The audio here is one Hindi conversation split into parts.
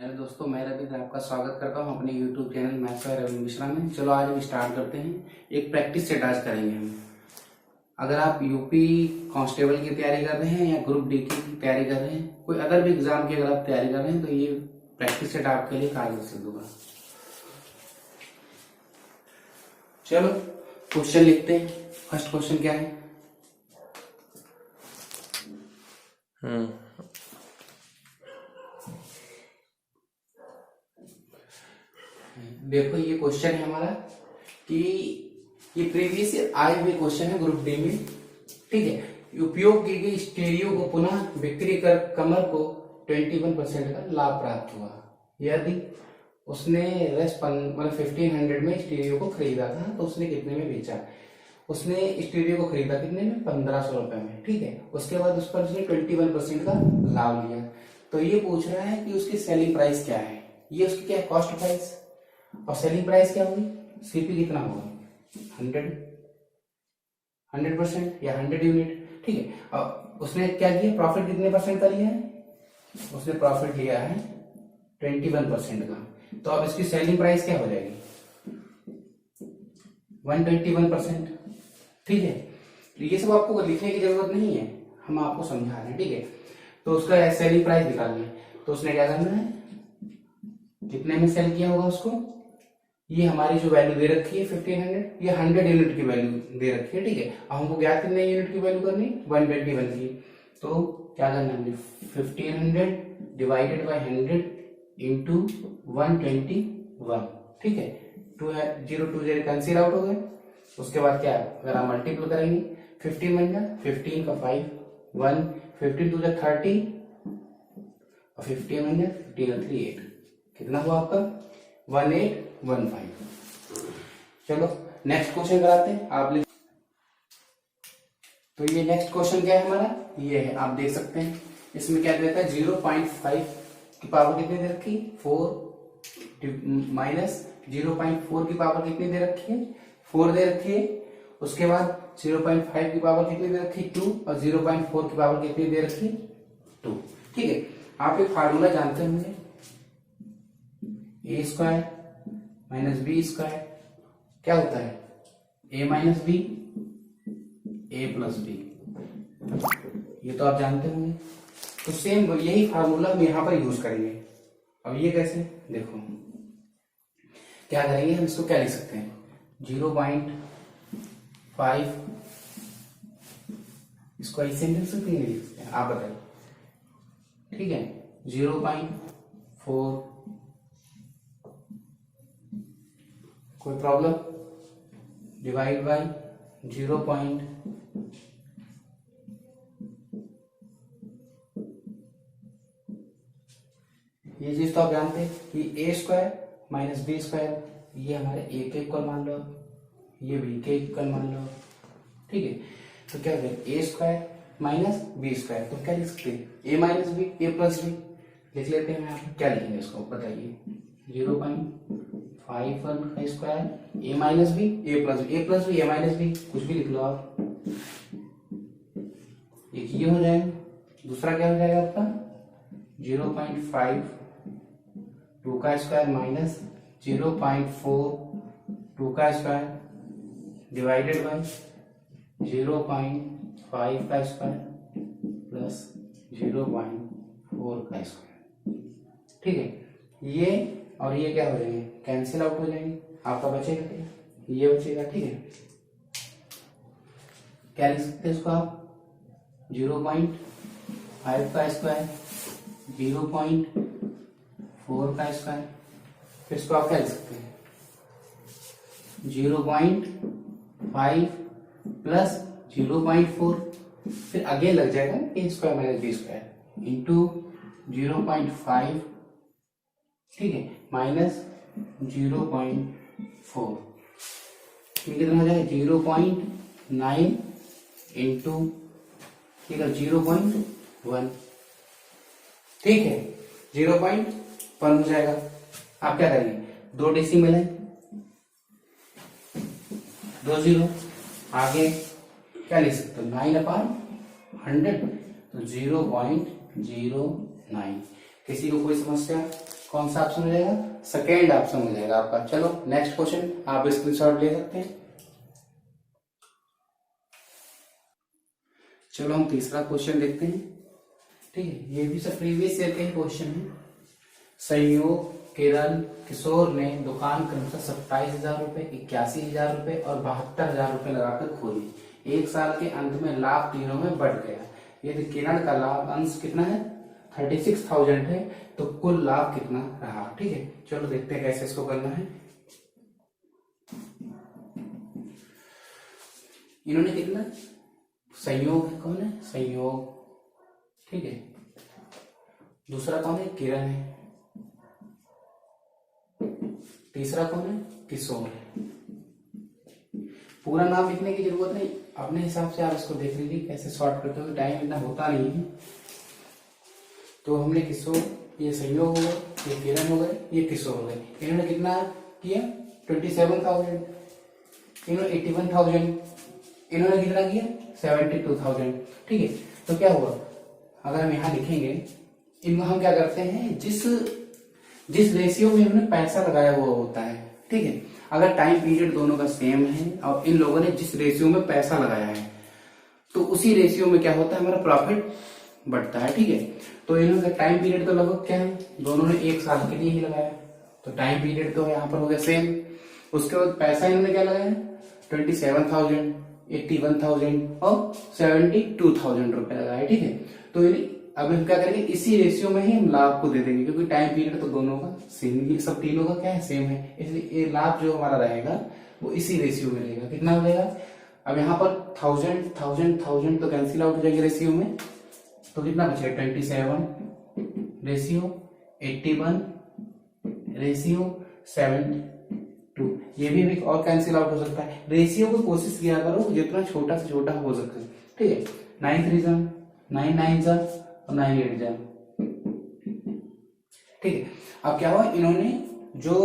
हेलो दोस्तों, मैं रवि आपका स्वागत करता हूं अपने YouTube channel maths by Ravi Mishra में। चलो आज हम स्टार्ट करते हैं। एक प्रैक्टिस सेट आज करेंगे हम। अगर आप यूपी कांस्टेबल की तैयारी कर रहे हैं या ग्रुप डी की तैयारी कर रहे हैं, कोई अदर भी एग्जाम की अगर आप तैयारी कर रहे हैं, तो ये प्रैक्टिस सेट आपके लिए कारगर सिद्ध होगा। चलो क्वेश्चन लिखते हैं। फर्स्ट क्वेश्चन क्या है? देखो ये क्वेश्चन है हमारा कि ये प्रीवियस आए हुए क्वेश्चन है ग्रुप डी में। ठीक है। उपयोग की गई स्टीरियो को पुनः बिक्री कर कमर को 21% का लाभ प्राप्त हुआ यदि उसने मतलब 1500 में स्टीरियो को खरीदा था, तो उसने कितने में बेचा? उसने स्टीरियो को खरीदा कितने में? 1500 रुपए में। ठीक है। उसके बाद उस पर उसने 21% का लाभ लिया। तो ये पूछ रहा है कि उसकी सेलिंग प्राइस क्या है। ये उसकी क्या है? Cost price. और सेलिंग प्राइस क्या होगी? सीपी कितना होगा? 100% या 100 यूनिट। ठीक है। और उसने क्या किया? प्रॉफिट कितने परसेंट का लिया है? उसने प्रॉफिट लिया है 21% का। तो अब इसकी सेलिंग प्राइस क्या हो जाएगी? 121%। ठीक है। तो ये सब आपको लिखने की जरूरत नहीं है, हम आपको समझा रहे हैं। ठीक है। तो उसका सेलिंग प्राइस निकालना है, तो उसने क्या करना है? कितने में सेल किया होगा उसको? ये हमारी जो वैल्यू दे रखी है 1500, ये 100 यूनिट की वैल्यू दे रखी है। ठीक है। अब हमको ज्ञात कितने यूनिट की वैल्यू करनी? 121 की। तो क्या करना है? 1500 डिवाइडेड बाई 100 इंटू 121। ठीक है। 2 कैंसिल आउट हो गए। उसके बाद क्या है? अगर आप मल्टीपल करेंगे 15 बन जाए, 15 का 5 1, 15 टू 30 और 15 बन जाए, 15 और 3 8। कितना हुआ आपका? 1815। चलो नेक्स्ट क्वेश्चन कराते हैं। आप लिख। तो ये नेक्स्ट क्वेश्चन क्या है हमारा? ये है, आप देख सकते हैं इसमें क्या देता है? 0.5 की पावर कितनी दे रखी? 4 माइनस 0.4 की पावर कितनी दे रखी है? 4 दे रखी है। उसके बाद 0.5 की पावर कितनी दे रखी? 2। और 0.4 की पावर कितनी दे रखी? 2। ठीक है। आप एक फार्मूला जानते होंगे, ए स्क्वायर माइनस बी स्क्वायर क्या होता है? ए माइनस बी, ए प्लस बी। ये तो आप जानते होंगे। तो सेम यही फार्मूला हम यहां पर यूज करेंगे। अब ये कैसे? देखो क्या करेंगे हम, इसको क्या लिख सकते हैं? 0.5 इसको ऐसे लिख सकते हैं, नहीं लिख सकते? आप बताइए। ठीक है। 0.4 कोई प्रॉब्लम? Divide by 0. ये चीज तो आप जानते हैं कि ए स्क्वायर माइनस बी स्क्वायर, ये हमारे ए के इक्वल मान लो, ये बी के इक्वल मान लो। ठीक है। तो क्या करें? ए स्क्वायर माइनस बी स्क्वायर, तो क्या लिख सकते हैं? ए माइनस बी, ए प्लस बी लिख लेते हैं। यहाँ पर क्या लिखेंगे इसको बताइए? 0.51 का स्क्वायर ए माइनस बी, ए प्लस बी, ए प्लस बी, ए माइनस बी, कुछ भी लिख लो आप। एक ये हो जाएगा। दूसरा क्या हो जाएगा आपका? 0.5 2 का स्क्वायर माइनस 0.4 2 का स्क्वायर डिवाइडेड बाई 0.5 का स्क्वायर प्लस 0.4 का स्क्वायर। ठीक है। ये और ये क्या हो जाएंगे? कैंसिल आउट हो जाएंगे। आपका बचेगा क्या? ये बचेगा। ठीक है। क्या लिख सकते हैं इसको आप? 0.5 का स्क्वायर, 0.4 का स्क्वायर, फिर इसको आप क्या लिख सकते हैं? 0.5 प्लस 0.4, फिर आगे लग जाएगा A square minus B square into 0.5। ठीक है। माइनस 0.4, कितना हो जाएगा? 0.9 इंटू 0.1। ठीक है। 0.1 हो जाएगा। आप क्या करेंगे? 2 डेसिमल है, 2 0, आगे क्या लिख सकते हो? 9/100, तो 0.09। किसी को कोई समस्या? कौन सा ऑप्शन हो जाएगा? सेकेंड ऑप्शन हो जाएगा आपका। चलो नेक्स्ट क्वेश्चन आप स्क्रीनशॉट ले सकते हैं। चलो हम तीसरा क्वेश्चन देखते हैं। ठीक है, ये भी सब प्रीवियस ईयर के ही क्वेश्चन है। संयोग, किरण, किशोर ने दुकान क्रमशः 27,000 रुपए, 81,000 रुपए और 72,000 रुपए लगाकर खोली। एक साल के अंत में लाभ तीनों में बढ़ गया। यदि किरण का लाभ अंश कितना है? 36,000 है, तो कुल लाभ कितना रहा? ठीक है, चलो देखते हैं कैसे इसको करना है। इन्होंने कितना? संयोग है, कौन है? संयोग। ठीक है, दूसरा कौन है? किरण है। तीसरा कौन है? किशोर है। पूरा नाम लिखने की जरूरत नहीं, अपने हिसाब से आप इसको देख लीजिए कैसे शॉर्ट करते हो, टाइम इतना होता नहीं है। तो हमने किशोर, ये संयोग हो गए, ये किरण हो गए, ये किशोर हो गए। इन्होंने कितना किया? 27,000। इन्होंने 81,000। इन्होंने कितना किया? 72,000। ठीक है, तो क्या हुआ? अगर हम यहाँ लिखेंगे, इनको हम क्या करते हैं, जिस रेशियो में इन्होंने पैसा लगाया हुआ होता है, ठीक है, अगर टाइम पीरियड दोनों का सेम है और इन लोगों ने जिस रेशियो में पैसा लगाया है, तो उसी रेशियो में क्या होता है? हमारा प्रॉफिट बढ़ता है। ठीक है, तो इन्होंने टाइम पीरियड तो लगभग क्या है? दोनों ने एक साल के लिए ही लगाया, तो टाइम पीरियड तो यहाँ पर हो गया सेम। उसके बाद पैसा इन्होंने क्या लगाया? 27,000, 81,000 और 72,000 रुपए लगाए। ठीक है, तो अब हम क्या करेंगे? इसी रेशियो में ही हम लाभ को दे देंगे, क्योंकि टाइम पीरियड तो दोनों का सेम ही, सब तीनों का क्या है? सेम है। इसलिए ये लाभ जो हमारा रहेगा वो इसी रेशियो में रहेगा। कितना हो जाएगा? अब यहाँ पर 1000 1000 1000 तो कैंसिल आउट हो जाएंगे रेशियो में, तो कितना बचेगा? 27 रेशियो 81 रेशियो 72। ये भी और कैंसिल आउट हो सकता है। रेशियो को कोशिश किया करो जितना छोटा से छोटा हो सके। ठीक है, 9 3 जा 9 9 जा और 9 8 जा। ठीक है, अब क्या हुआ? इन्होंने जो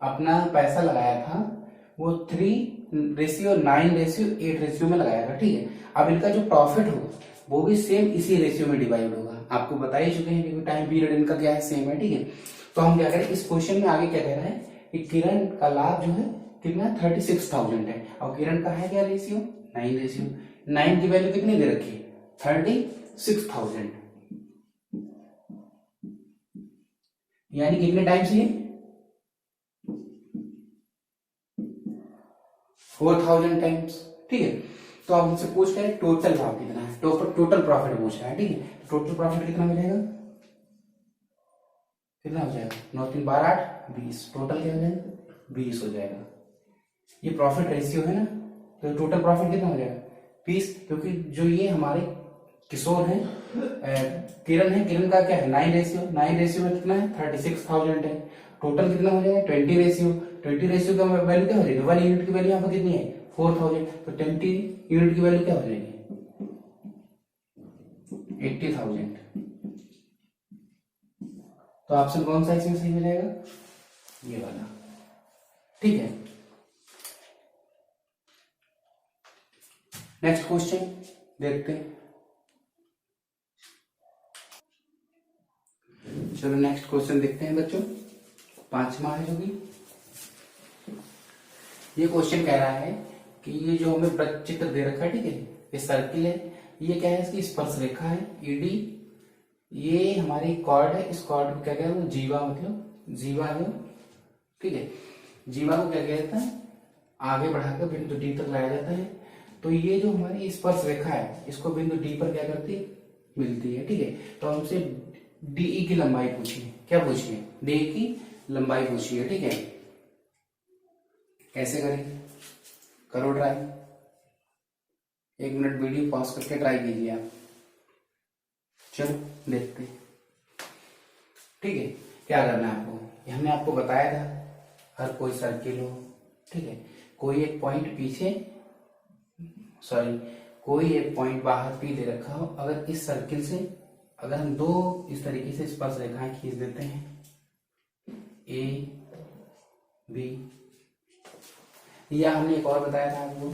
अपना पैसा लगाया था वो 3:9:8 रेशियो में लगाया था। ठीक है, अब इनका जो प्रॉफिट होगा वो भी सेम इसी रेशियो में डिवाइड होगा। आपको बता ही चुके हैं क्योंकि टाइम पीरियड इनका क्या है? सेम है। ठीक है, तो हम क्या करें? इस क्वेश्चन में आगे क्या कह रहा है कि किरण का लाभ जो है कितना? 36,000 है, और किरण का है क्या रेशियो? 9 रेशियो। 9 की वैल्यू कितनी दे रखी है? 36,000। यानी कितने टाइम्स ये? 4,000 टाइम्स। ठीक है, तो आप मुझसे पूछ रहे हैं टोटल लाभ कितना है, टोटल प्रॉफिट पूछ रहा है। ठीक है, टोटल प्रॉफिट कितना मिलेगा? कितना हो जाएगा? 9 3 12 8 20। टोटल क्या हो जाएगा? 20 हो जाएगा। ये प्रॉफिट रेशियो है ना, तो टोटल प्रॉफिट कितना हो जाएगा? 20। क्योंकि जो ये हमारे किशोर है, किरण है, किरण का क्या है? 9 रेशियो। 9 रेशियो में कितना है? 36,000 है। टोटल कितना हो जाएगा? 20 रेशियो। 20 रेशियो का वैल्यू क्या हो जाएगी? 1 यूनिट की वैल्यू यहाँ पर कितनी है? 4,000। तो 20 यूनिट की वैल्यू क्या हो जाएगी? 80,000। तो ऑप्शन कौन सा इसमें सही हो जाएगा? ये वाला। ठीक है, नेक्स्ट क्वेश्चन देखते हैं। चलो नेक्स्ट क्वेश्चन देखते हैं बच्चों, 5वां है जो कि ये क्वेश्चन कह रहा है कि ये जो हमें वृत्तचित्र दे रखा है, ठीक है, ये सर्किल है, ये क्या है? इसकी स्पर्श रेखा है ईडी, ये हमारी कॉर्ड है, इस कॉर्ड को क्या कहते हैं? जीवा, मतलब जीवा है। ठीक है, जीवा को क्या कहता है? आगे बढ़ाकर बिंदु डी तक लाया जाता है। तो ये जो हमारी स्पर्श रेखा है इसको बिंदु डी पर क्या करती है? मिलती है। ठीक है, तो हमसे डीई की लंबाई पूछिए। क्या पूछिए? डी की लंबाई पूछिए। ठीक है, कैसे करें? करो ट्राई। 1 मिनट वीडियो पॉज करके ट्राई कीजिए आप। चलो देखते हैं। ठीक है, क्या करना है आपको? हमने आपको बताया था हर कोई सर्किल हो, ठीक है, कोई एक पॉइंट पीछे, सॉरी, कोई एक पॉइंट बाहर पी दे रखा हो, अगर इस सर्किल से अगर हम दो इस तरीके से स्पर्श रेखाएं खींच देते हैं, ए बी, या हमने एक और बताया था आपको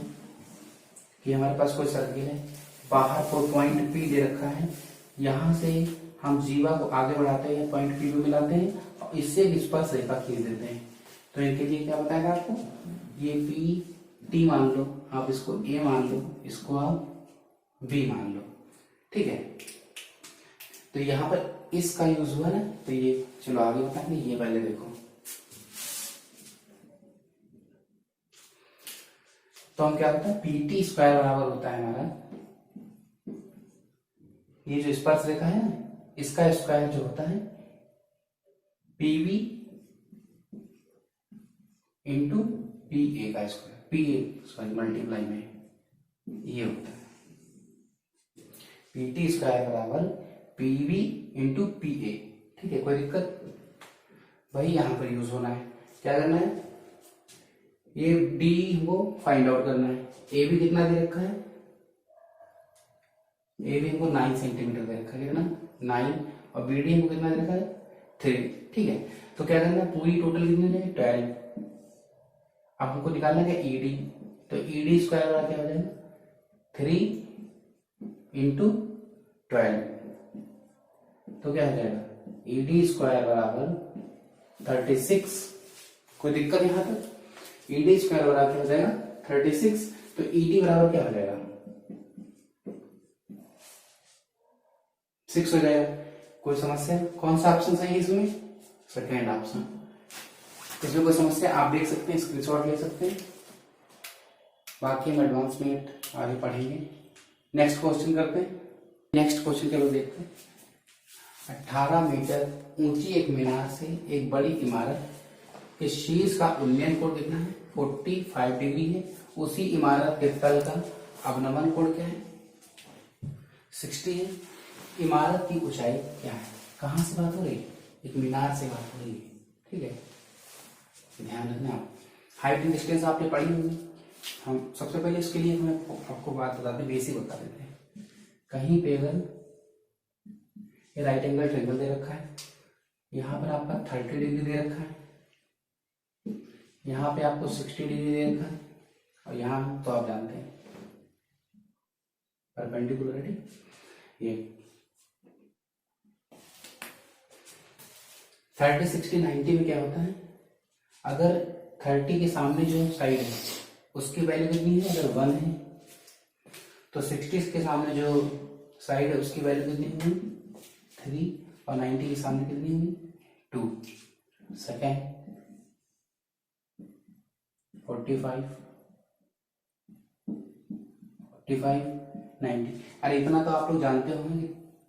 कि हमारे पास कोई सर्किल है, बाहर कोई पॉइंट पी दे रखा है, यहां से हम जीवा को आगे बढ़ाते हैं, पॉइंट पी में मिलाते हैं और इससे एक स्पर्श रेखा खींच देते हैं। तो इनके लिए क्या बताएगा आपको, ये पी टी मान लो, आप इसको ए मान लो, इसको आप बी मान लो, ठीक है। तो यहाँ पर इसका यूज हुआ ना, तो ये चलो आगे बताएंगे। ये पहले देखो, तो हम क्या होता है, पी टी स्क्वायर बराबर होता है हमारा, ये जो स्पर्श रेखा है ना, इसका स्क्वायर जो होता है पीवी इंटू पी ए का square, P A sorry multiply में ये होता है पी टी स्क्वायर बराबर पीवी इंटू पी ए, ठीक है। कोई दिक्कत, वही यहां पर यूज होना है। क्या करना है, ये डी को फाइंड आउट करना है। ए भी कितना दे रखा है, ए भी हमको 9 सेंटीमीटर दे रखा है, कितना 9, और बी डी हमको कितना दे रखा है 3, ठीक है। तो क्या करना है, पूरी टोटल कितनी हो जाएगी 12। अब हमको निकालना है ईडी, तो ईडी स्क्वायर वाला क्या हो जाएगा 3 इंटू 12, तो क्या हो जाएगा ईडी स्क्वायर बराबर 36। कोई दिक्कत यहां तक, ईडी स्क्वायर बराबर क्या हो जाएगा 36, तो ईडी बराबर क्या हो जाएगा 6 हो जाएगा। कोई समस्या, कौन सा ऑप्शन सही है इसमें, सेकेंड ऑप्शन। इसमें कोई समस्या आप देख सकते हैं, स्क्रीनशॉट ले सकते हैं, बाकी हम एडवांस में आगे पढ़ेंगे। नेक्स्ट क्वेश्चन करते हैं। नेक्स्ट क्वेश्चन चलो देखते हैं। 18 मीटर ऊंची एक मीनार से एक बड़ी इमारत के शीर्ष का उन्नयन कोण कितना है 45 डिग्री है। उसी इमारत के तल का अवनमन कोण क्या है 60 है। इमारत की ऊंचाई क्या है, कहां से बात हो रही है, एक मीनार से बात हो रही है, ठीक है। ध्यान रखना, हाइट एंड डिस्टेंस आपने पढ़ी होगी। हम सबसे पहले इसके लिए हमें आपको बात बताते, बेसिक बता देते हैं। कहीं पे अगर ये राइट एंगल ट्रायंगल दे रखा है, यहाँ पर आपका 30 डिग्री दे रखा है, यहाँ पे आपको 60 डिग्री दे रखा है, और यहाँ तो आप जानते हैं परपेंडिकुलरिटी। ये 30 60 90 में क्या होता है, अगर 30 के सामने जो साइड है उसकी वैल्यू कितनी है, अगर 1 है, तो 60 के सामने जो साइड है उसकी वैल्यू कितनी हुई 3, और 90 के सामने कितनी हुई 2। सेकेंड 45 90। अरे इतना तो आप लोग जानते होंगे,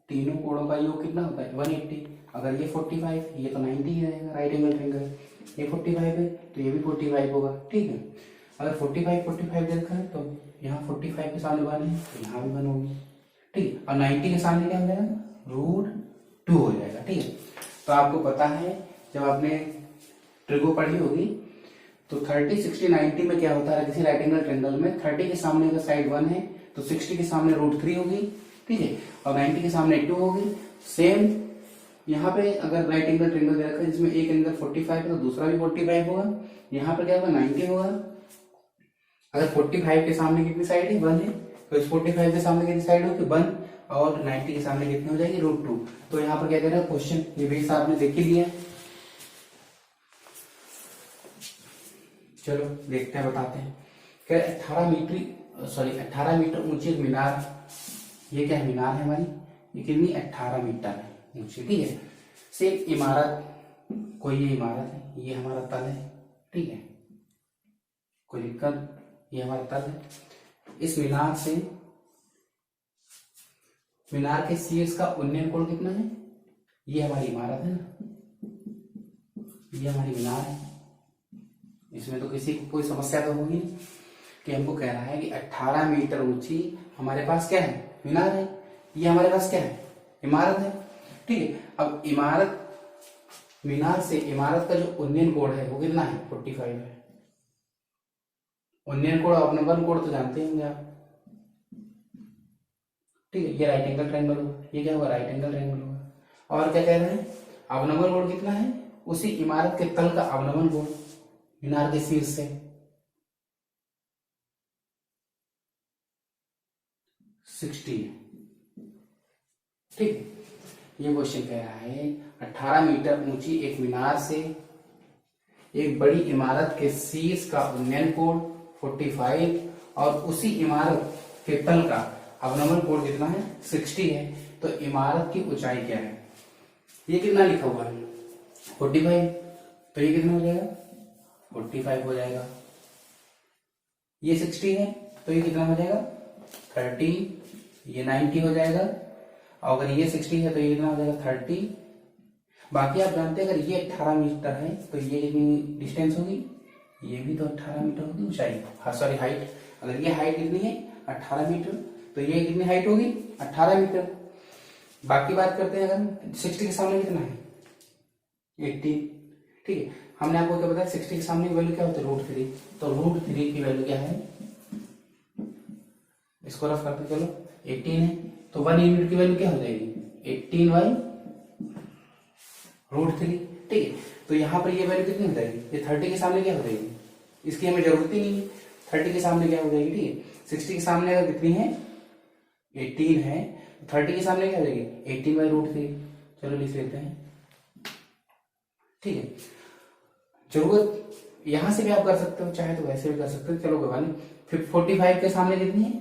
तीनों कोणों का योग कितना होता है 180। अगर ये 45, ये तो 90 ही रहेगा, राइट एंगल ट्रायंगल। ये 45 है तो ये भी 45 होगा, ठीक है। अगर 45 दे रखा है तो यहाँ 45 के सामने 1 है तो यहाँ भी 1 होगी, ठीक है। और 90 के सामने क्या हो जाएगा √2 हो जाएगा, ठीक है। तो आपको पता है, जब आपने ट्रिगो पढ़ी होगी तो 30 60 90 में क्या होता है, किसी राइट एंगल ट्रायंगल में 30 के सामने अगर साइड 1 है तो 60 के सामने √3 होगी, ठीक है, और 90 के सामने 2 होगी। सेम यहाँ पे अगर राइट एंगल ट्रायंगल दे रखा है जिसमें एक एंगल 45 है तो दूसरा भी 45 होगा, यहाँ पर क्या होगा 90 होगा। अगर 45 के सामने कितनी साइड है 1 है, तो इस 45 के सामने कितनी साइड होगी 1, और 90 के सामने कितनी हो जाएगी √2। तो यहाँ पर क्या कह रहा है क्वेश्चन, ये बेस आपने देख ही लिया। चलो देखते हैं, बताते हैं। क्या 18 मीटर ऊंची एक मीनार, ये क्या है मीनार है हमारी, ये कितनी 18 मीटर है ऊंची, ठीक है। से एक इमारत, कोई ये इमारत है, ये हमारा तल है, ठीक है, कोई दिक्कत, ये हमारा तल है। इस मीनार से, मीनार के शीर्ष का उन्नयन कोण कितना है, ये हमारी इमारत है ना, ये हमारी मीनार है। इसमें तो किसी को कोई समस्या तो होगी नहीं, कि हमको कह रहा है कि 18 मीटर ऊंची हमारे पास क्या है मीनार है, ये हमारे पास क्या है इमारत है, ठीक है। अब इमारत, मीनार से इमारत का जो उन्नयन कोण है वो कितना है 45 है। उन्नयन कोण और अवनमन कोण तो जानते होंगे आप, ठीक है। ये राइट एंगल ट्रायंगल होगा, ये क्या होगा राइट एंगल ट्रायंगल होगा। और क्या कह रहे हैं, अवनमन कोण कितना है, उसी इमारत के तल का अवनमन कोण मीनार के शीर्ष से 60 है, ठीक है। ये क्वेश्चन कह रहा है 18 मीटर ऊंची एक मीनार से एक बड़ी इमारत के शीर्ष का उन्नयन कोण 45 और उसी इमारत के तल का अवनमन कोण कितना है 60 है, तो इमारत की ऊंचाई क्या है। ये कितना लिखा हुआ है 45, तो ये कितना हो जाएगा 45 हो जाएगा। ये 60 है तो ये कितना हो जाएगा 30, ये 90 हो जाएगा। और अगर ये 60 है तो ये कितना हो जाएगा 30। बाकी आप जानते हैं अगर ये 18 मीटर है तो ये कितनी डिस्टेंस होगी, ये भी तो 18 मीटर होगी ऊंचाई, हाँ सॉरी हाइट। अगर ये हाइट कितनी है 18 मीटर तो ये कितनी हाइट होगी 18 मीटर। बाकी बात करते हैं अगर 60 के सामने कितना है 80, ठीक है। हमने आपको क्या बताया 60 के सामने की वैल्यू क्या होती है √3, तो √3 की वैल्यू क्या है, इसको रफ करते चलो 18 है तो 1 यूनिट की वैल्यू क्या हो जाएगी 18/√3, ठीक है। तो यहाँ पर ये वैल्यू कितनी हो जाएगी, ये 30 के सामने क्या हो जाएगी, इसकी हमें जरूरत ही नहीं है। 30 के सामने क्या हो जाएगी, ठीक है। 60 के सामने अगर कितनी है 18 है तो 30 के सामने क्या हो जाएगी 18/√3। चलो लिख लेते हैं, ठीक है। जरूरत यहां से भी आप कर सकते हो, चाहे तो वैसे भी कर सकते हो, चलो कोई बात नहीं। फिर 45 के सामने कितनी है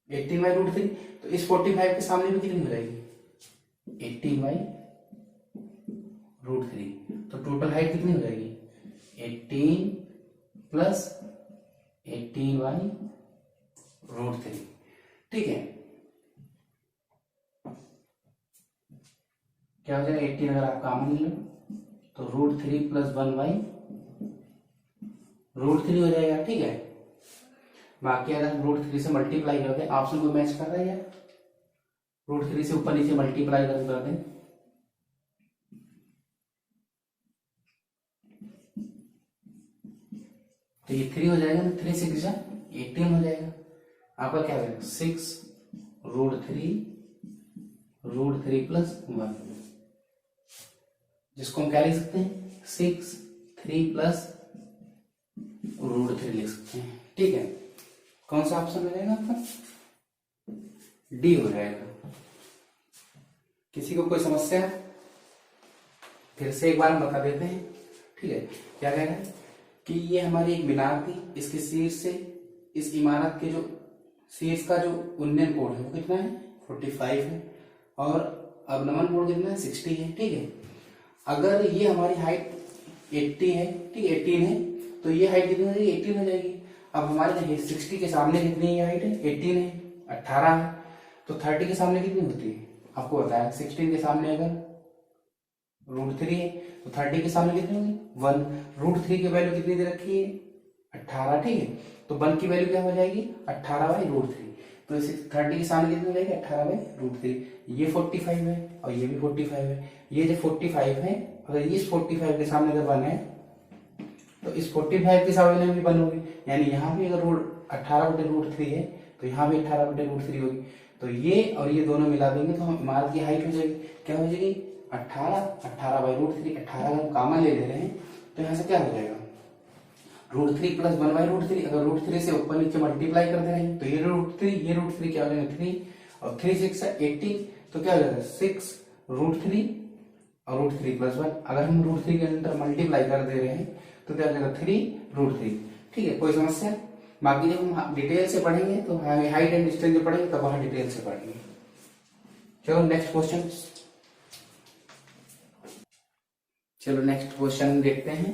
18/√3, तो इस 45 के सामने भी कितनी हो जाएगी 18/√3, तो टोटल हाइट कितनी हो जाएगी 18 प्लस 18/√3, ठीक है। क्या हो जाएगा 18 अगर आप कॉमन लो तो √3 प्लस 1/√3 हो जाएगा, ठीक है। बाकी अगर √3 से मल्टीप्लाई करते हैं, ऑप्शन को मैच कर रहा है यार, √3 से ऊपर नीचे मल्टीप्लाई कर दें तो ये 3 हो जाएगा ना, 3 से 18 हो जाएगा। आपका क्या हो जाएगा 6√3 प्लस 1, जिसको हम क्या लिख सकते हैं 6 3 प्लस √3 लिख सकते हैं, ठीक है। कौन सा ऑप्शन हो जाएगा आपका, डी हो जाएगा। किसी को कोई समस्या है, फिर से एक बार हम बता देते हैं, ठीक है। क्या कह रहे हैं कि ये हमारी एक मीनार थी, इसके शीर्ष से इस इमारत के जो शीर्ष का जो उन्नयन कोण है वो कितना है 45 है और अवनमन कोण कितना है 60 है, ठीक है। अगर ये हमारी हाइट 80 है, ठीक है 18 है, तो ये हाइट कितनी हो जाएगी 18 हो जाएगी। अब हमारे देखिए 60 के सामने कितनी है हाइट है 18 है, 18 है, तो 30 के सामने कितनी होती है आपको बताया 16 के सामने अगर √3 है तो 30 के सामने कितनी होगी 1। √3 की वैल्यू कितनी दे रखी है 18, ठीक है। तो 1 की वैल्यू क्या हो जाएगी 18/√3, तो इसे 30 के सामने कितनी हो जाएगी 18/√3। ये 45 है और ये भी 45 है, ये जो 45 है अगर इस 45 के सामने अगर 1 है तो इस 45 के सामने भी 1 होगी, यानी यहाँ भी अगर 18/√3 है तो यहाँ भी 18/√3 होगी। तो ये और ये दोनों मिला देंगे तो हम इमारत की हाइट हो जाएगी, क्या हो जाएगी 18/√3। 18 अगर हम कॉमन ले ले रहे हैं तो यहाँ से क्या हो जाएगा √3 प्लस 1/√3। अगर √3 से ऊपर नीचे मल्टीप्लाई कर दे रहे हैं तो ये √3 क्या हो जाएगा 3 और 3 6 18, तो क्या हो जाएगा 6√3 और √3 प्लस 1। अगर हम √3 के अंदर मल्टीप्लाई कर दे रहे हैं तो क्या हो जाएगा 3√3, ठीक है। कोई समस्या, बाकी जब हम डिटेल से पढ़ेंगे तो हाइट एंड डिस्टेंस जो पढ़ेंगे तब वहां डिटेल से पढ़ेंगे। चलो नेक्स्ट क्वेश्चन देखते हैं।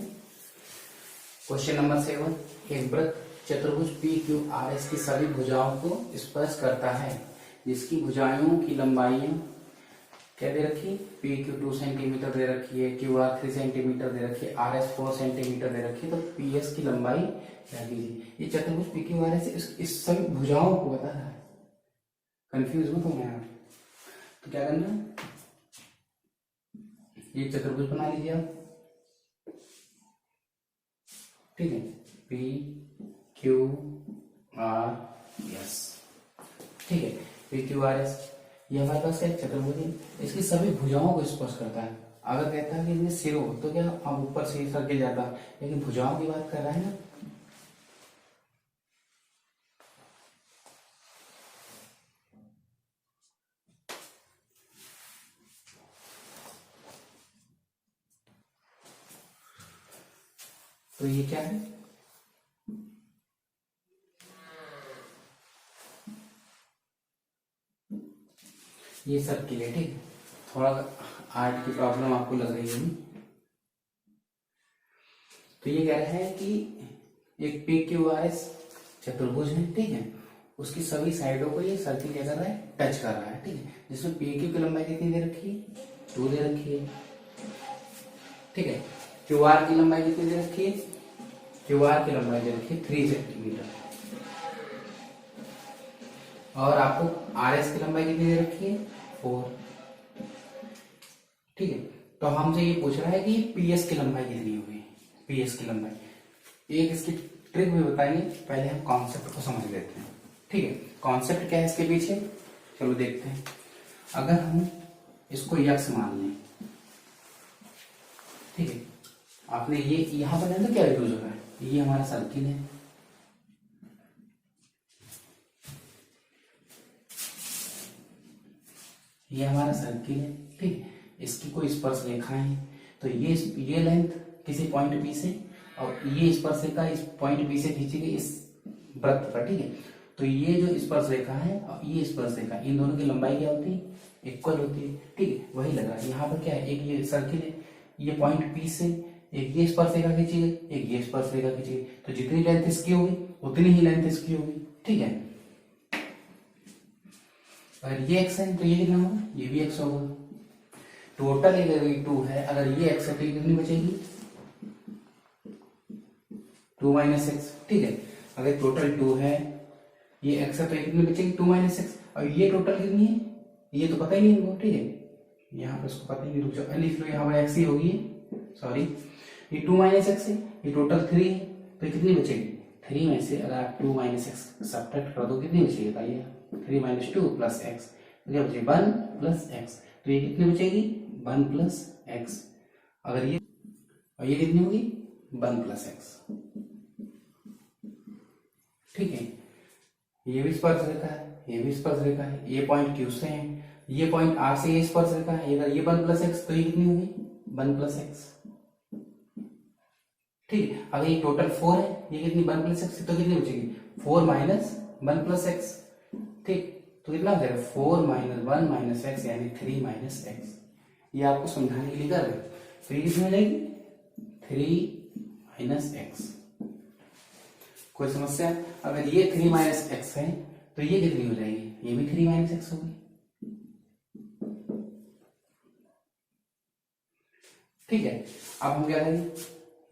क्वेश्चन नंबर 7, एक वृत्त चतुर्भुज PQRS की सभी भुजाओं को स्पर्श करता है, जिसकी भुजाओं की लंबाइयां क्या दे रखी, PQ 2 सेंटीमीटर दे रखी है, QR 3 सेंटीमीटर दे रखी है, RS 4 सेंटीमीटर दे रखी है, तो PS की लंबाई क्या कीजिए। ये चतुर्भुज PQRS इस सभी भुजाओं को बता रहा है, कंफ्यूज मत होना आप। तो क्या करना है, ये चतुर्भुज बना लीजिए आप, ठीक है PQRS, ठीक है PQRS ये हमारे पास एक चतुर्भुज है, इसकी सभी भुजाओं को स्पर्श करता है। अगर कहता है कि इसमें सिर हो तो क्या हम ऊपर से सर्किल जाता, लेकिन भुजाओं की बात कर रहा है ना। तो ये क्या है, ये सर्किल है, ठीक है। थोड़ा आर्ट की प्रॉब्लम आपको लग रही है। तो ये कह रहा है कि एक पी क्यू आर एस चतुर्भुज है, ठीक है, उसकी सभी साइडों को ये सर्किल क्या कर रहा है, टच कर रहा है, ठीक है, जिसमें पी क्यू की लंबाई कितनी दे रखी है, 2 दे रखी है, ठीक है। क्यू आर की लंबाई कितनी दे रखी है, क्यू आर की लंबाई दे रखी है 3 सेंटीमीटर, और आपको आर एस की लंबाई कितनी दे रखी है, 4, ठीक है। तो हमसे ये पूछ रहा है कि पी एस की लंबाई कितनी होगी, पी एस की लंबाई। एक इसकी ट्रिक भी बताएंगे, पहले हम कॉन्सेप्ट को समझ लेते हैं, ठीक है। कॉन्सेप्ट क्या है इसके पीछे, चलो देखते हैं। अगर हम इसको यक्स मान लें, ठीक है, आपने ये यहां पर तो क्या यूज हो रहा है, ये हमारा सर्किल है, ये हमारा सर्किल है, ठीक है। इसकी कोई स्पर्श रेखा है, तो ये लेंथ किसी पॉइंट बी से, और ये स्पर्श रेखा इस पॉइंट बी से खींची गई इस वृत्त पर, ठीक है। तो ये जो स्पर्श रेखा है और ये स्पर्श रेखा, इन दोनों की लंबाई क्या होती है, इक्वल होती है, ठीक है। वही लग रहा है यहाँ पर क्या है, एक ये सर्किल है, ये पॉइंट पी से एक ये स्पर्श रेखा खींची गई, एक ये स्पर्श रेखा खींची गई, तो जितनी लेंथ इसकी होगी उतनी ही लेंथ इसकी होगी, ठीक है। अगर ये एक्स है तो ये कितना होगा, ये भी एक्स होगा। टोटल अगर 2 है, अगर ये एक्स है तो ये कितनी बचेगी, 2 माइनस एक्स, ठीक है। अगर टोटल 2 है, ये एक्स है तो ये कितनी बचेगी, 2 माइनस एक्स, और ये टोटल कितनी है, ये तो पता ही नहीं हमको, ठीक है। यहाँ पर इसको पता ही नहीं, रुक जाओ, लिख लो, यहाँ पर एक्स ही होगी, सॉरी, ये 2 माइनस एक्स है, ये टोटल 3 है, तो ये कितनी बचेगी, 3 में से अगर आप 2 माइनस एक्स सब्ट्रैक्ट कर दो कितनी बचेगी बताइए, 3 माइनस 2 प्लस एक्स, तो क्या बचेगी 1 प्लस एक्स, तो ये कितनी बचेगी 1 प्लस एक्स, अगर ये, और ये कितनी होगी 1 प्लस एक्स, ठीक है। ये भी स्पर्श रेखा है, ये भी स्पर्श रेखा है, ये पॉइंट क्यू से है, ये पॉइंट आर से ये स्पर्श रेखा है, अगर ये 1 प्लस एक्स तो ये कितनी होगी 1 प्लस एक्स, ठीक है। अगर ये टोटल 4 है, ये कितनी 1 प्लस एक्स, तो कितनी बचेगी 4 माइनस 1 प्लस एक्स, ठीक, तो कितना हो जाएगा 4 माइनस 1 माइनस एक्स यानी 3 माइनस एक्स। ये आपको समझाने के लिए कर रहे हैं, तो ये कितनी हो जाएगी 3 माइनस एक्स। कोई समस्या, अगर ये 3 माइनस एक्स है तो ये कितनी हो जाएगी, ये भी 3 माइनस एक्स होगी, ठीक है। अब हम क्या करेंगे,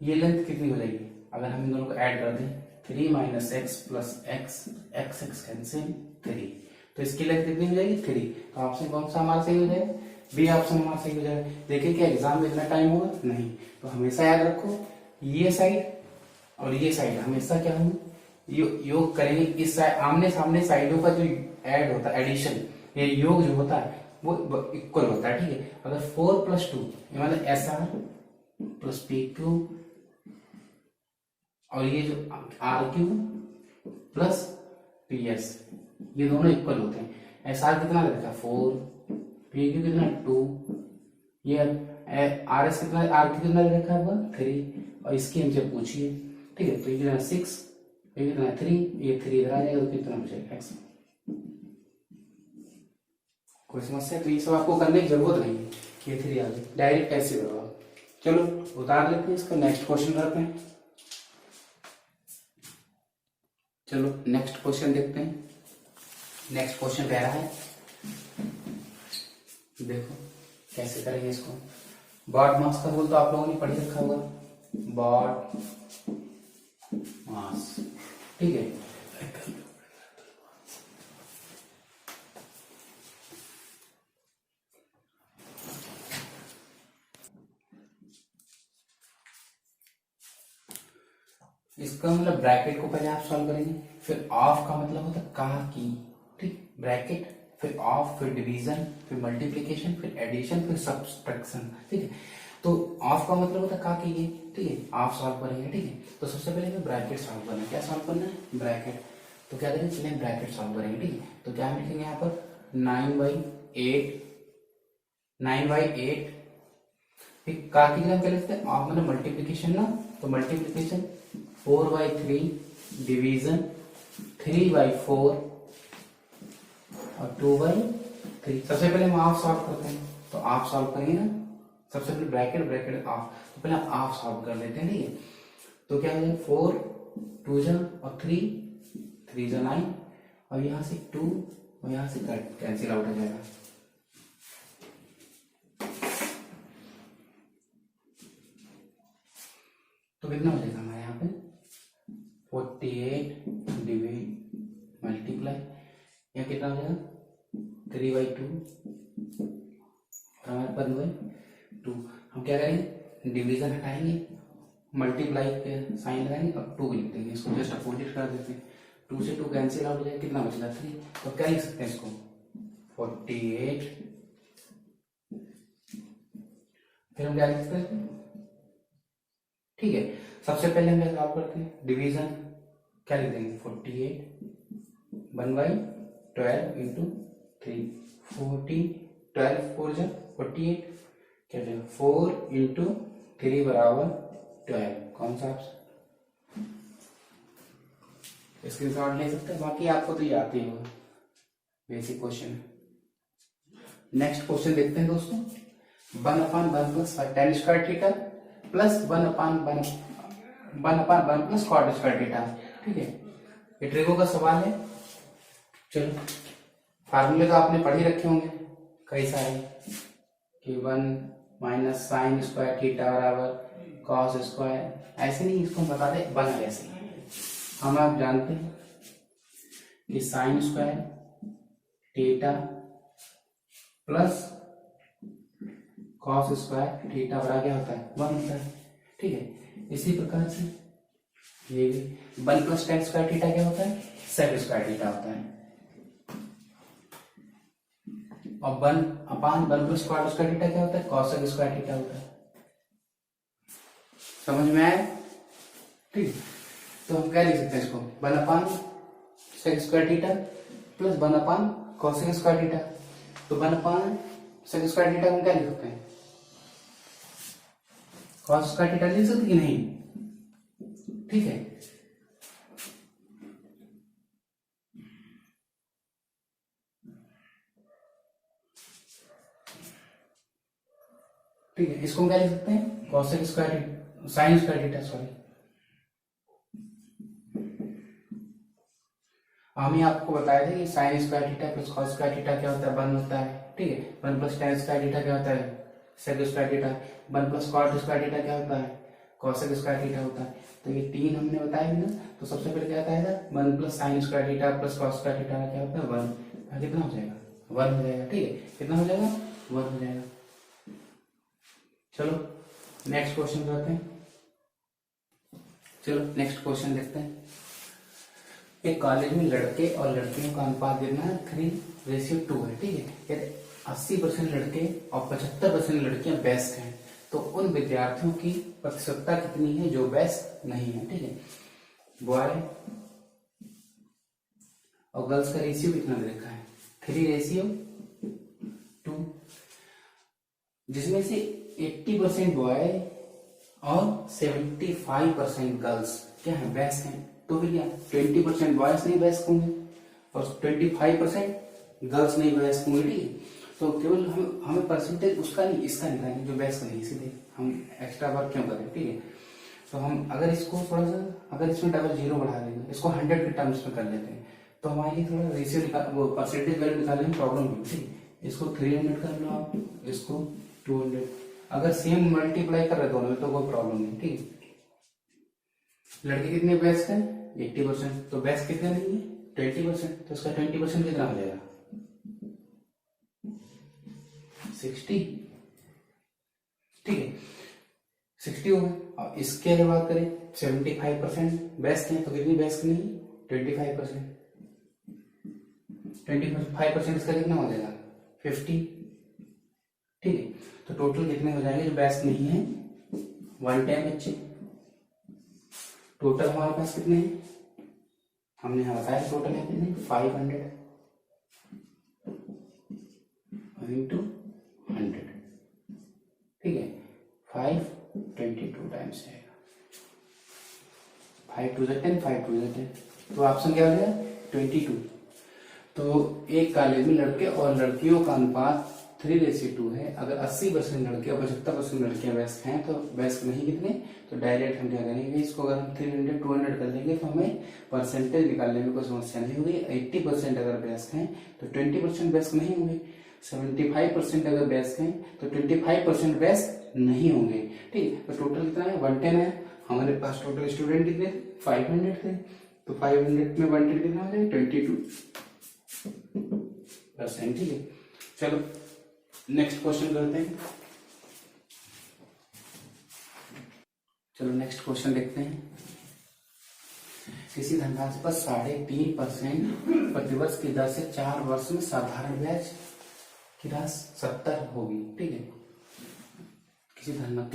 ये लेंथ कितनी हो जाएगी, अगर हम इन दोनों को ऐड कर दें 3 minus x plus x, x x cancel 3, तो इसकी लेंथ कितनी हो जाएगी 3, तो ऑप्शन कौन सा हमारा सही हो जाएगा, बी ऑप्शन हमारा सही हो जाएगा। देखिए क्या एग्जाम में इतना टाइम होगा नहीं, तो हमेशा याद रखो ये साइड और ये साइड हमेशा क्या होंगे, योग करेंगे, इस आमने सामने साइडों का जो ऐड होता है, एडिशन, ये योग जो होता है वो इक्वल होता है, ठीक है। अगर 4 प्लस 2 मतलब S R plus P Q, और ये जो R Q plus P S, ये दोनों इक्वल होते हैं। एस आर कितना रहता है 4, पी क्यू कितना 2, ये आर एस कितना, आर क्यू कितना रखा है 3, और इसकी हमसे पूछिए, ठीक है। तो ये कितना 6, ये कितना 3, ये 3 इधर आ जाएगा तो कितना बचेगा एक्स। कोई समस्या, तो ये सब आपको करने की जरूरत नहीं है, ये 3 आ जाए डायरेक्ट ऐसे होगा। चलो उतार लेते हैं इसका, नेक्स्ट क्वेश्चन करते हैं। चलो नेक्स्ट क्वेश्चन देखते हैं। नेक्स्ट क्वेश्चन कह रहा है, देखो कैसे करेंगे इसको। बॉड मास का रूल तो आप लोगों ने पढ़ रखा होगा, बॉड मास, ठीक है। इसका मतलब ब्रैकेट को पहले आप सॉल्व करेंगे, फिर ऑफ का मतलब होता है का की, ठीक, ब्रैकेट, फिर ऑफ, फिर डिवीजन, फिर मल्टीप्लिकेशन, फिर एडिशन, फिर सब्सट्रैक्शन, ठीक है। तो ऑफ का मतलब होता है का की, ठीक है, ऑफ सॉल्व करेंगे, ठीक है। तो सबसे पहले हमें ब्रैकेट सॉल्व करना है, क्या सॉल्व करना है ब्रैकेट, तो क्या करेंगे चलिए ब्रैकेट सॉल्व करेंगे, ठीक है। तो क्या हम लिखेंगे यहाँ पर 9/8, 9/8, ठीक, का की जगह क्या लिखते हैं, आप मतलब मल्टीप्लीकेशन ना, तो मल्टीप्लीकेशन 4/3 डिवीजन 3/4 और 2/3। सबसे पहले हम हाफ सॉल्व करते हैं, तो हाफ सॉल्व करेंगे ना, सबसे पहले ब्रैकेट ब्रैकेट हाफ, तो पहले हाफ सॉल्व कर लेते हैं। ठीक है, तो क्या हो जाएगा 4 2 जा और 3 जा 9 और यहाँ से 2 और यहाँ से कैंसिल आउट हो जाएगा। तो कितना हो जाएगा हमारे यहाँ पे 48 डिवाइड मल्टीप्लाई, यहाँ कितना हो जाएगा 3/2 हमारे 1/2। हम क्या करेंगे, डिवीजन हटाएंगे, मल्टीप्लाई के साइन लगाएंगे और 2 लिख देंगे, इसको जस्ट अपोजिट कर देते हैं। 2 से 2 कैंसिल आउट हो जाएगा, कितना बचेगा 3। तो क्या लिख सकते हैं इसको 48, फिर हम क्या लिख सकते हैं, ठीक है, सबसे पहले हम सॉल्व करते हैं, डिवीजन क्या लिख देंगे 48 1/12 इंटू 3 14 12 4 जा 48, क्या जाएगा 4 इंटू 3 बराबर 12। कौन सा ऑप्शन, स्क्रीनशॉट ले सकते हैं, बाकी आपको तो ये आते ही होगा, बेसिक क्वेश्चन। नेक्स्ट क्वेश्चन देखते हैं दोस्तों, 1/1 plus tan square theta plus 1/1 plus cot square theta. ठीक है, ये ट्रिगो का सवाल है। चलो, फार्मूले तो आपने पढ़ ही रखे होंगे कई सारे, कि 1 माइनस साइन स्क्वायर थीटा बराबर कॉस स्क्वायर, ऐसे नहीं, इसको बता दे बना ऐसे। हम आप जानते हैं कि sine square theta plus cos square theta बराबर क्या होता है 1 होता है। ठीक है, इसी प्रकार से ये भी 1 प्लस tan स्क्वायर थीटा क्या होता है सेक स्क्वायर थीटा होता है, और 1/1 प्लस cot स्क्वायर थीटा क्या होता है cosec स्क्वायर थीटा होता है। समझ में आया? ठीक, तो हम क्या लिख सकते हैं इसको 1/sec square theta plus 1/cosec square theta. तो 1/sec स्क्वायर थीटा हम क्या लिख सकते हैं, cos स्क्वायर थीटा लिख सकते कि नहीं? ठीक है, ठीक है, इसको हम क्या लिख सकते हैं cosec square sine square theta, sorry. हम ही आपको बताए थे कि sine square theta plus cos square theta क्या होता है 1 होता है। ठीक है, 1 प्लस tan स्क्वायर थीटा क्या होता है sec square theta, 1 plus cot square theta क्या होता है cosec स्क्वायर थीटा होता है। तो ये तीन हमने बताया ना, तो सबसे पहले क्या आता है 1 plus sine square theta plus cos square theta क्या होता है 1, कितना हो जाएगा 1 हो जाएगा। ठीक है, कितना हो जाएगा 1 हो जाएगा। चलो नेक्स्ट क्वेश्चन करते हैं। चलो नेक्स्ट क्वेश्चन देखते हैं। एक कॉलेज में लड़के और लड़कियों का अनुपात देना है 3:2 है। ठीक है, यदि 80% लड़के और 75% लड़कियां बेस्ट हैं, तो उन विद्यार्थियों की प्रतिशतता कितनी है जो बेस्ट नहीं है। ठीक है, बॉय और गर्ल्स का रेशियो कितना दे रखा है 3:2, जिसमें से 80% बॉय और 75% गर्ल्स क्या है बेस्ट हैं। तो भैया 20% बॉयज नहीं बेस्ट होंगे और 25% गर्ल्स नहीं बेस्ट होंगे। ठीक है, तो केवल हमें परसेंटेज उसका नहीं इसका निकालेंगे जो बेस्ट नहीं, इसीलिए हम एक्स्ट्रा वर्क क्यों करें। ठीक है, तो हम अगर इसको थोड़ा सा अगर इसमें डबल जीरो बढ़ा देंगे, इसको 100 के टर्म्स में कर लेते हैं, तो हमारे लिए थोड़ा रेशियो निकाल वो परसेंटेज वैल्यू निकालने में प्रॉब्लम होगी। ठीक है, इसको 300 कर लो आप, इसको 200, अगर सेम मल्टीप्लाई कर रहे दोनों में तो कोई प्रॉब्लम नहीं। ठीक है, लड़के कितने बेस्ट है 80%, तो बेस्ट कितने नहीं है 20%, तो इसका 20% कितना हो जाएगा 60। ठीक है, 60 हो गए। और इसके अगर बात करें 75% बेस्ट है, तो कितनी बेस्ट नहीं 25%, 25% इसका कितना हो जाएगा 50। ठीक है, तो टोटल कितने हो जाएंगे जो बेस्ट नहीं है 110 बच्चे। टोटल हमारे पास कितने हैं, हमने यहाँ बताया टोटल है कितने 500 इंटू 100। ठीक है, 5, 22 टाइम्स आएगा। 5 2 10, 5 2 10, तो ऑप्शन क्या हो जाएगा 22। तो एक कॉलेज में लड़के और लड़कियों का अनुपात 3:2 है। अगर 80% लड़के और 75% लड़कियां वयस्क हैं तो वयस्क नहीं कितने, तो डायरेक्ट हम क्या करेंगे, इसको अगर हम 300 200 कर लेंगे तो हमें परसेंटेज निकालने में कोई समस्या नहीं होगी। 80% अगर वयस्क हैं तो 20% वयस्क नहीं होंगे, 75% अगर वयस्क हैं तो 25% वयस्क नहीं होंगे। ठीक है, तो टोटल कितना है 110 है। हमारे पास टोटल स्टूडेंट कितने थे 500 थे, तो 500 में 110 कितना हो जाएगा 22%। ठीक है, चलो नेक्स्ट क्वेश्चन करते हैं। चलो नेक्स्ट क्वेश्चन देखते हैं। किसी धनराशि पर 3.5% प्रतिवर्ष की दर से 4 वर्ष में साधारण ब्याज की राशि 70 होगी। ठीक है, किस धनराशि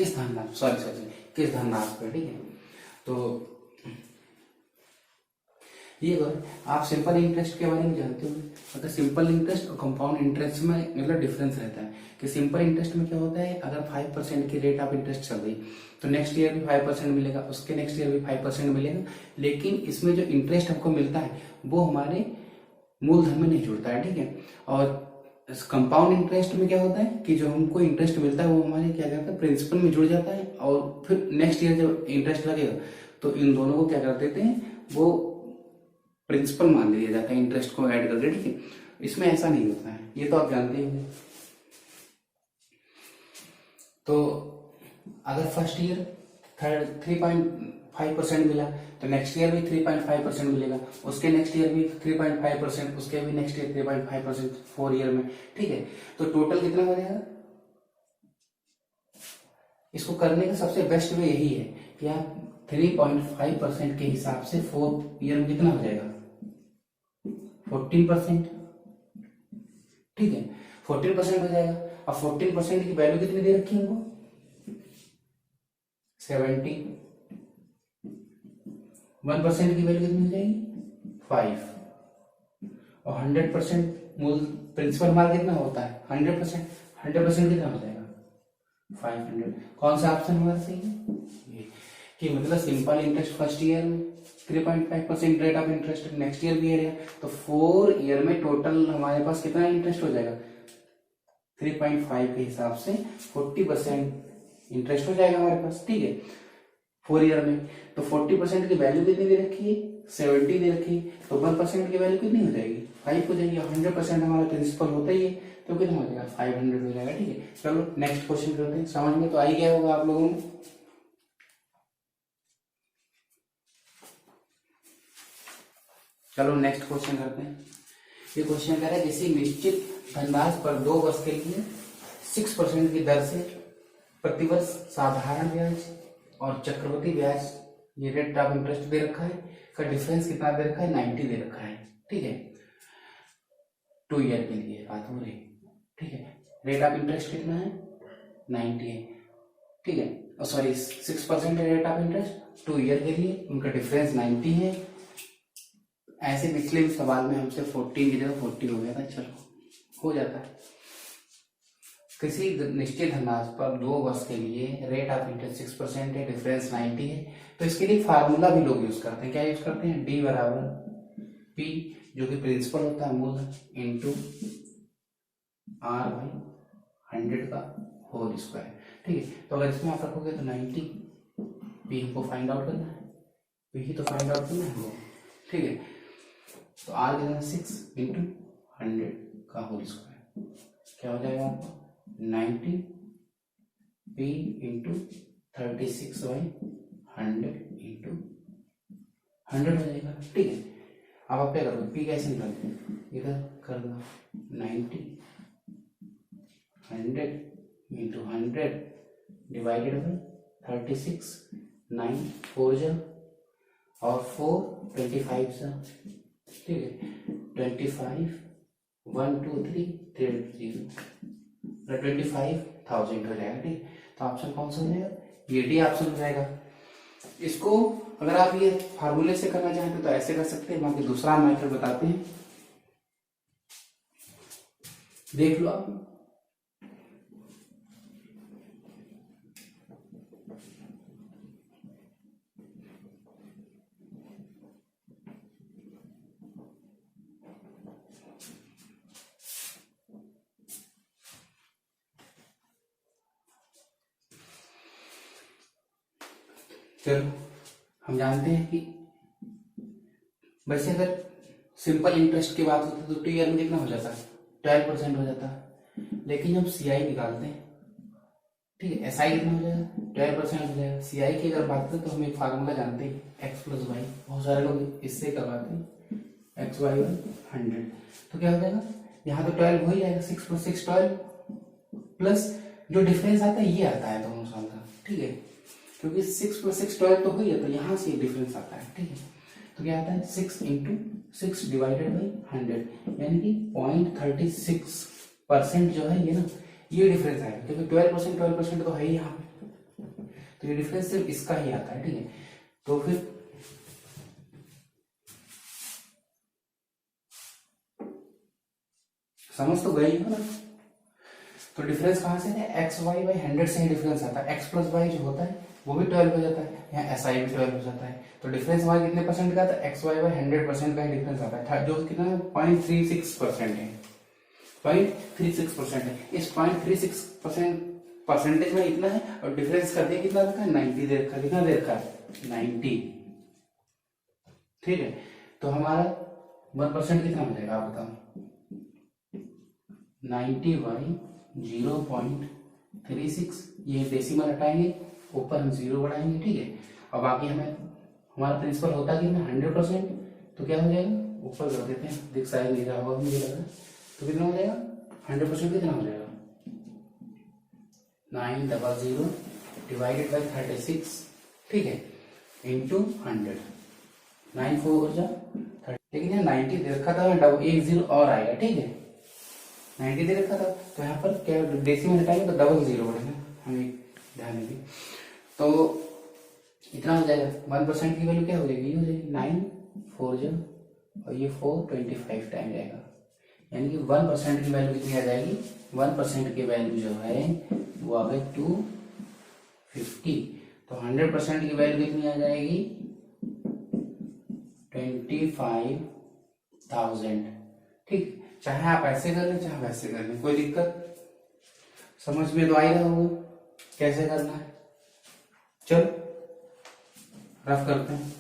पर। ठीक है, तो ये आप सिंपल इंटरेस्ट के बारे में जानते हो। अगर सिंपल इंटरेस्ट और कंपाउंड इंटरेस्ट में मतलब डिफरेंस रहता है कि सिंपल इंटरेस्ट में क्या होता है, अगर 5% की रेट ऑफ इंटरेस्ट चल रही तो नेक्स्ट ईयर भी 5% मिलेगा, उसके नेक्स्ट ईयर भी 5% मिलेगा, लेकिन इसमें जो इंटरेस्ट हमको मिलता है वो हमारे मूलधन में नहीं जुड़ता है। ठीक है, और कंपाउंड इंटरेस्ट में क्या होता है कि जो हमको इंटरेस्ट मिलता है वो हमारे क्या करता है प्रिंसिपल में जुड़ जाता है, और फिर नेक्स्ट ईयर जब इंटरेस्ट लगेगा तो इन दोनों को क्या कर देते हैं, वो प्रिंसिपल मान लिया जाता है इंटरेस्ट को ऐड करके। ठीक है, इसमें ऐसा नहीं होता है, ये तो आप जानते ही होंगे। तो अगर फर्स्ट ईयर 3.5% मिला तो नेक्स्ट ईयर भी 3.5% मिलेगा, उसके नेक्स्ट ईयर भी 3.5%, उसके भी नेक्स्ट ईयर 3.5% 4 ईयर में। ठीक है, तो टोटल कितना हो जाएगा। इसको करने का सबसे बेस्ट वे यही है कि आप 3.5% के हिसाब से 4 ईयर में कितना हो जाएगा 14%। ठीक है, 14% हो जाएगा। अब 14% की वैल्यू कितनी दे रखी है हमको 70। 1% की वैल्यू कितनी हो जाएगी 5, और 100% मूल प्रिंसिपल माल कितना होता है 100%। 100% कितना हो जाएगा 500। कौन सा ऑप्शन हमारा सही है, कि मतलब सिंपल इंटरेस्ट फर्स्ट ईयर में 3.5% rate of interest, next year भी है तो 4 ईयर में टोटल हमारे पास कितना इंटरेस्ट हो जाएगा 3.5 के हिसाब से 40% इंटरेस्ट हो जाएगा हमारे पास। ठीक है, 4 ईयर में तो 40% की वैल्यू कितनी दे रखी है 70 दे रखी है, तो 1% की वैल्यू कितनी हो जाएगी 5 हो जाएगी। 100% हमारा प्रिंसिपल होता ही है तो कितना हो जाएगा 500 हो जाएगा। ठीक है, चलो नेक्स्ट क्वेश्चन करते हैं। समझ में तो आ ही गया होगा आप लोगों को। चलो नेक्स्ट क्वेश्चन करते हैं। ये क्वेश्चन कह रहा है किसी निश्चित धनराशि पर 2 वर्ष के लिए 6% की दर से प्रतिवर्ष साधारण ब्याज और चक्रवृद्धि ब्याज ये रेट ऑफ इंटरेस्ट दे रखा है, का डिफरेंस कितना दे रखा है 90 दे रखा है। ठीक है, 2 ईयर के लिए बात हो रही। ठीक है, रेट ऑफ इंटरेस्ट कितना है 90 है। ठीक है, sorry 6% rate of interest 2 year के लिए, उनका डिफरेंस 90 है। ऐसे पिछले भी सवाल में हमसे 14 की जगह 40 हो गया था, चलो हो जाता है। किसी निश्चित धनराशि पर 2 वर्ष के लिए रेट ऑफ इंटरेस्ट 6% है, डिफरेंस 90 है, तो इसके लिए फार्मूला भी लोग यूज करते हैं। क्या यूज करते हैं डी बराबर पी जो कि प्रिंसिपल होता है मूलधन इंटू आर बाई 100 का होल स्क्वायर। ठीक है, तो अगर इसमें आप रखोगे तो 90 पी हमको फाइंड आउट करना है, पी ही तो फाइंड आउट करना है हमको। ठीक है, तो आर कितना 6 इंटू 100 का होल स्क्वायर क्या हो जाएगा आपको 90 पी इंटू 36 बाई 100 इंटू 100 हो जाएगा। ठीक है, अब आप क्या करोगे पी कैसे निकालोगे, इधर कर दो 90 100 इंटू 100 डिवाइडेड बाई 36, 9 4 जा और 4 25 सा। ठीक है, 25 1 2 3 3 0 25,000 हो जाएगा। ठीक, तो ऑप्शन कौन सा हो जाएगा ये डी ऑप्शन हो जाएगा। इसको अगर आप ये फार्मूले से करना चाहते तो ऐसे कर सकते हैं, बाकी दूसरा मेथड बताते हैं, देख लो आप। चलो हम जानते हैं कि वैसे अगर सिंपल इंटरेस्ट की बात होती तो 2 ईयर में कितना हो जाता है, 12% हो जाता है। लेकिन जब सीआई निकालते हैं, ठीक है, एसआई कितना हो जाएगा, 12% हो जाएगा। सीआई की अगर बात करें तो हम एक फार्मूला जानते हैं एक्स प्लस वाई, बहुत सारे लोग इससे करवाते हैं, एक्स वाई 100। तो क्या हो जाएगा, यहाँ तो 12 हो ही जाएगा, 6 + 6 12 प्लस जो डिफरेंस आता है ये आता है दोनों साल का, ठीक है, क्योंकि 6 + 6 12 तो हो ही जाता है, यहाँ से डिफरेंस आता है, ठीक है। तो क्या आता है 6 × 6 / 100, यानी कि 0.36% जो है ये ना, ये डिफरेंस आएगा, क्योंकि 12% तो है ही यहाँ पे, तो ये डिफरेंस सिर्फ इसका ही आता है, ठीक है। तो फिर समझ तो गई हो ना। तो डिफरेंस कहां से है, एक्स वाई बाई 100 से ही डिफरेंस आता है। एक्स प्लस वाई जो होता है वो भी 12 हो जाता है, यहाँ एस आई भी 12 हो जाता है। तो डिफरेंस हमारा कितने परसेंट का आता है, एक्स वाई बाई 100% का ही डिफरेंस आता है, जो कितना 0.36% है, 0.36% है। इस 0.36% परसेंटेज में इतना है, और डिफरेंस कर दिया कितना रखा है, 90 दे रखा है। कितना दे रखा है, 90, ठीक है। तो हमारा 1% कितना हो जाएगा आप बताओ, 90 बाई 0.36, ये डेसिमल हटाएंगे, ऊपर हम 0 बढ़ाएंगे, ठीक है। और बाकी हमें हमारा प्रिंसिपल होता कि 100%, तो क्या हो जाएगा, ऊपर कर देते हैं, देख साइज नहीं रहा होगा मुझे लग रहा है, तो कितना हो जाएगा 100% कितना हो जाएगा, 900 डिवाइडेड बाई 36, ठीक है, इंटू 100, 9 4 जा 30, लेकिन यहाँ 90 दे रखा था, डबल 1 0 और आएगा, ठीक है, 90 दे रखा था, तो यहाँ पर क्या डेसिमल हटाएंगे तो डबल 0 बढ़ेगा, हमें ध्यान देंगे। तो इतना हो जाएगा, 1% की वैल्यू क्या हो जाएगी, ये हो जाएगी 9 4 जा, और ये 4 25 टाइम जाएगा, यानी कि 1% की वैल्यू कितनी आ जाएगी, 1% की वैल्यू जो है वो आ गई 250। तो 100% की वैल्यू कितनी आ जाएगी, 25,000, ठीक। चाहे आप ऐसे कर लें चाहे वैसे कर लें, कोई दिक्कत, समझ में तो आ ही रहा होगा कैसे करना है। चलो रफ करते हैं।